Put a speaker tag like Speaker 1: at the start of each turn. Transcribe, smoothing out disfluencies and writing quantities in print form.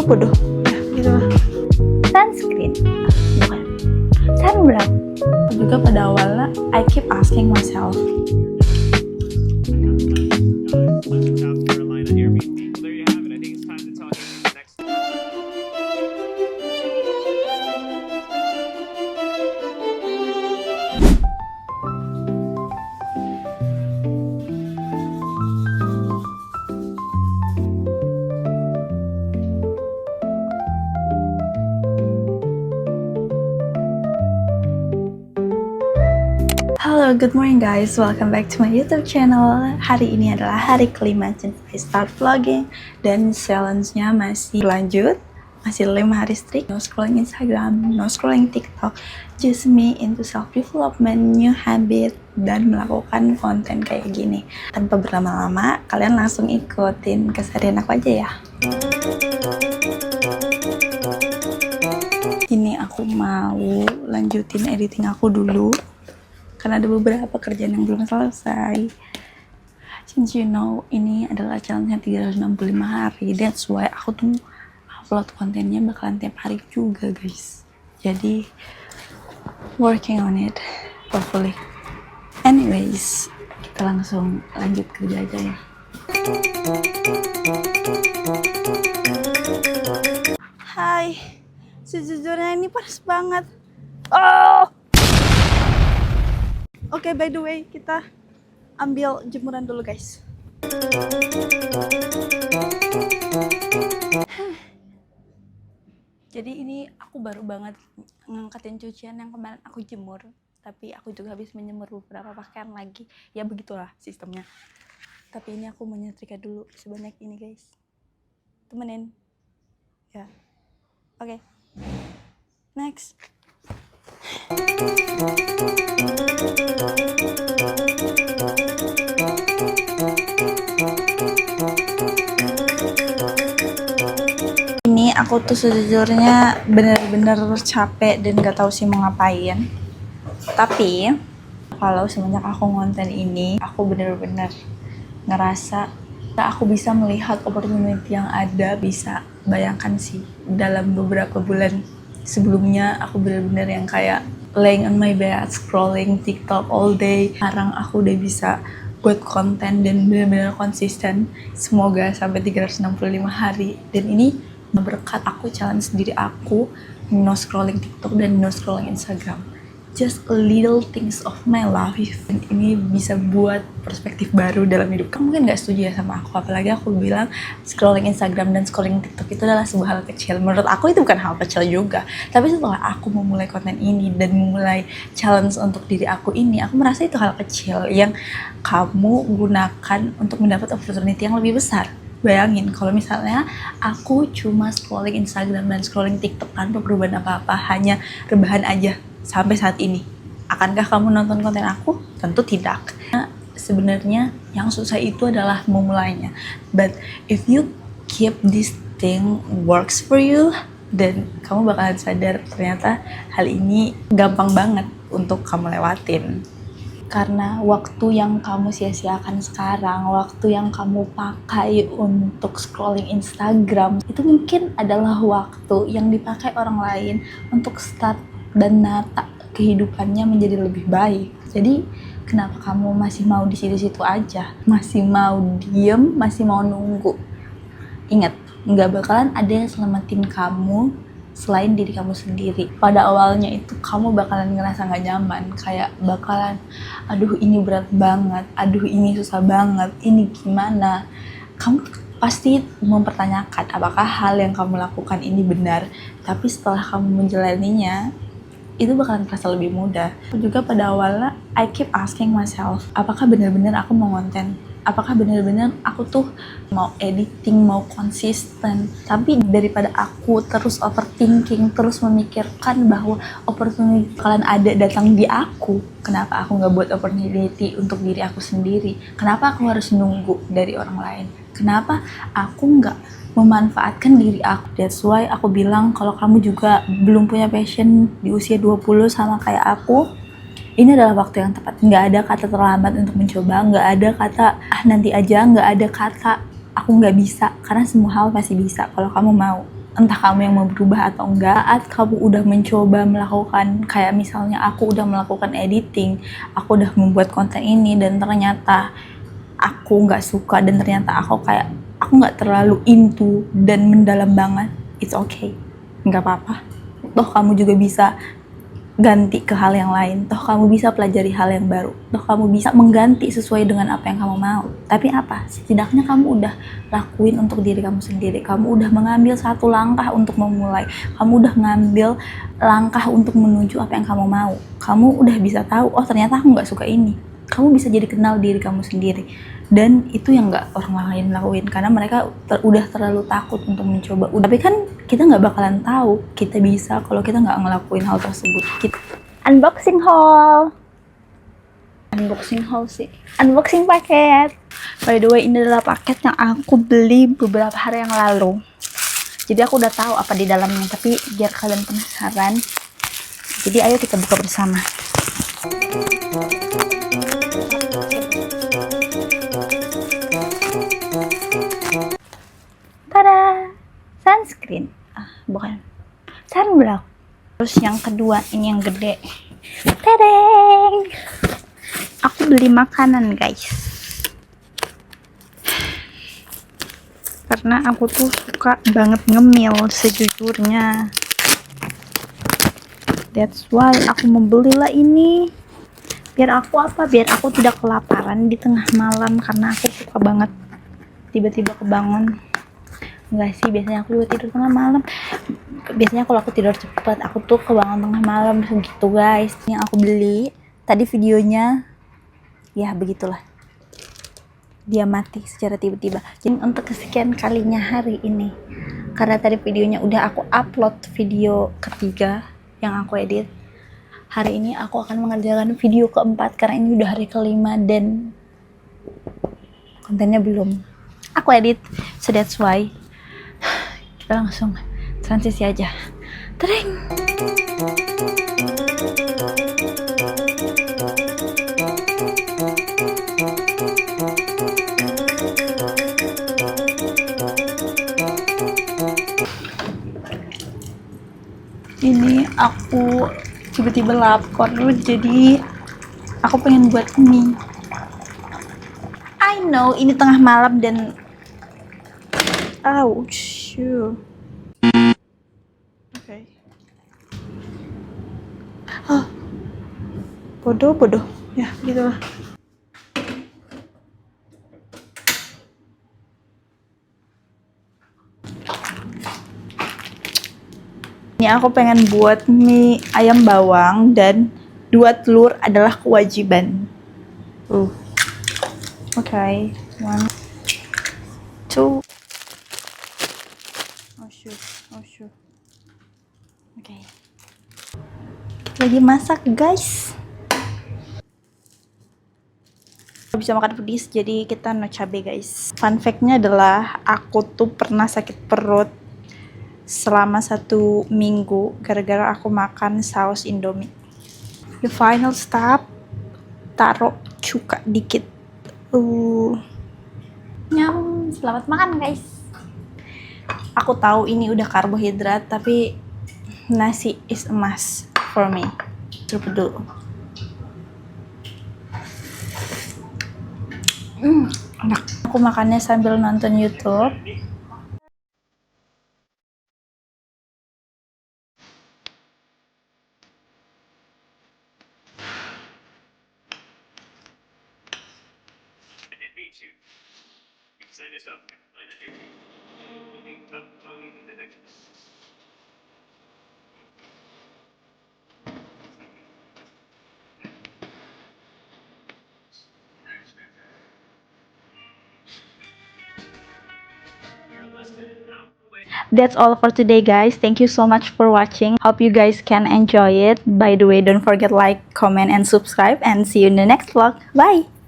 Speaker 1: bodoh gitu lah. Sunscreen bukan, sunblock. Juga pada awalnya I keep asking myself,
Speaker 2: South Carolina Airbnb. Well, there you have it. I think it's time to talk next.
Speaker 1: Halo, good morning guys, welcome back to my YouTube channel. Hari ini adalah hari kelima I start vlogging dan challenge-nya masih lanjut. Masih 5 hari strict, no scrolling Instagram, no scrolling TikTok, just me into self-development, new habit, dan melakukan konten kayak gini. Tanpa berlama-lama, kalian langsung ikutin keseharian aku aja ya. Ini aku mau lanjutin editing aku dulu, karena ada beberapa kerjaan yang belum selesai. Since you know, ini adalah challenge-nya 365 hari. That's why aku tuh upload kontennya bakalan tiap hari juga, guys. Jadi, working on it, hopefully. Anyways, kita langsung lanjut kerja aja ya. Hai, sejujurnya ini panas banget. Oh! Oke, by the way, kita ambil jemuran dulu, guys. Jadi ini aku baru banget ngangkatin cucian yang kemarin aku jemur. Tapi aku juga habis menjemur beberapa pakaian lagi. Ya begitulah sistemnya. Tapi ini aku mau nyetrika dulu sebanyak ini, guys. Temenin. Ya. Oke. Next. Ini aku tuh sejujurnya bener-bener capek dan gak tahu sih mau ngapain. Tapi kalau semenjak aku ngonten ini, aku bener-bener ngerasa aku bisa melihat opportunity yang ada. Bisa bayangkan sih, dalam beberapa bulan sebelumnya aku bener-bener yang kayak laying on my bed, scrolling TikTok all day. Sekarang aku udah bisa buat konten dan bener-bener konsisten. Semoga sampai 365 hari. Dan ini berkat aku challenge diri aku no scrolling TikTok dan no scrolling Instagram. Just a little things of my life. Dan ini bisa buat perspektif baru dalam hidup. Kamu mungkin gak setuju ya sama aku, apalagi aku bilang scrolling Instagram dan scrolling TikTok itu adalah sebuah hal kecil. Menurut aku itu bukan hal kecil juga. Tapi setelah aku memulai konten ini dan memulai challenge untuk diri aku ini, aku merasa itu hal kecil yang kamu gunakan untuk mendapat opportunity yang lebih besar. Bayangin kalau misalnya aku cuma scrolling Instagram dan scrolling TikTok tanpa perubahan apa-apa, hanya rebahan aja sampai saat ini. Akankah kamu nonton konten aku? Tentu tidak. Nah, sebenarnya yang susah itu adalah memulainya. But if you keep this thing works for you, dan kamu bakalan sadar ternyata hal ini gampang banget untuk kamu lewatin. Karena waktu yang kamu sia-siakan sekarang, waktu yang kamu pakai untuk scrolling Instagram, itu mungkin adalah waktu yang dipakai orang lain untuk start dan nata kehidupannya menjadi lebih baik. Jadi kenapa kamu masih mau di situ-situ aja? Masih mau diem, masih mau nunggu? Ingat, nggak bakalan ada yang selamatin kamu selain diri kamu sendiri. Pada awalnya itu kamu bakalan ngerasa gak nyaman, kayak bakalan aduh ini berat banget, aduh ini susah banget, ini gimana. Kamu pasti mempertanyakan apakah hal yang kamu lakukan ini benar. Tapi setelah kamu menjalaninya, itu bakalan terasa lebih mudah. Aku juga pada awalnya I keep asking myself, apakah benar-benar aku mau konten? Apakah benar-benar aku tuh mau editing, mau konsisten? Tapi daripada aku terus overthinking, terus memikirkan bahwa opportunity bakalan ada datang di aku, kenapa aku nggak buat opportunity untuk diri aku sendiri? Kenapa aku harus nunggu dari orang lain? Kenapa aku nggak memanfaatkan diri aku? That's why aku bilang kalau kamu juga belum punya passion di usia 20 sama kayak aku, ini adalah waktu yang tepat. Nggak ada kata terlambat untuk mencoba, nggak ada kata nanti aja, nggak ada kata aku nggak bisa, karena semua hal pasti bisa kalau kamu mau. entah kamu yang mau berubah atau enggak. Saat kamu udah mencoba melakukan, kayak misalnya aku udah melakukan editing, aku udah membuat konten ini dan ternyata aku nggak suka, dan ternyata aku nggak terlalu into dan mendalam banget, it's okay, nggak apa-apa. Toh kamu juga bisa ganti ke hal yang lain, toh kamu bisa pelajari hal yang baru, toh kamu bisa mengganti sesuai dengan apa yang kamu mau. Tapi apa, setidaknya kamu udah lakuin untuk diri kamu sendiri, kamu udah mengambil satu langkah untuk memulai, kamu udah ngambil langkah untuk menuju apa yang kamu mau. Kamu udah bisa tahu, oh ternyata aku nggak suka ini. Kamu bisa jadi kenal diri kamu sendiri, dan itu yang nggak orang lain lakuin karena mereka udah terlalu takut untuk mencoba. Tapi kan kita nggak bakalan tahu kita bisa kalau kita nggak ngelakuin hal tersebut. Unboxing haul sih, unboxing paket. By the way, ini adalah paket yang aku beli beberapa hari yang lalu, jadi aku udah tahu apa di dalamnya. Tapi biar kalian penasaran, jadi ayo kita buka bersama. Tada, sunscreen, bukan, sunblock. Terus yang kedua, ini yang gede, tadeng, aku beli makanan guys, karena aku tuh suka banget ngemil sejujurnya. That's why aku membelilah ini. Biar aku tidak kelaparan di tengah malam, karena aku suka banget tiba-tiba kebangun. Enggak sih, biasanya aku juga tidur tengah malam. Biasanya kalau aku tidur cepat, aku tuh kebangun tengah malam gitu guys. Yang aku beli tadi videonya, ya begitulah, dia mati secara tiba-tiba. Jadi untuk kesekian kalinya hari ini, karena tadi videonya udah aku upload, video ketiga yang aku edit, hari ini aku akan mengerjakan video keempat karena ini udah hari kelima dan kontennya belum aku edit. So that's why kita langsung transisi aja. Tering. Ini aku tiba-tiba lapar, jadi aku pengen buat mie. I know ini tengah malam dan ouch. Okay. Bodoh ya, gitulah. Ini aku pengen buat mie ayam bawang dan 2 telur adalah kewajiban. Okay, 1, 2. Oh shoot. Okay. Lagi masak guys. Bisa makan pedis, jadi kita no cabe guys. Fun fact-nya adalah aku tuh pernah sakit perut selama 1 minggu gara-gara aku makan saus Indomie. The final step, taruh cuka dikit. Nyam, selamat makan guys. Aku tahu ini udah karbohidrat, tapi nasi is a must for me. Coba dulu. Enak. Aku makannya sambil nonton YouTube. That's all for today guys. Thank you so much for watching. Hope you guys can enjoy it. By the way, don't forget like, comment, and subscribe, and see you in the next vlog. Bye!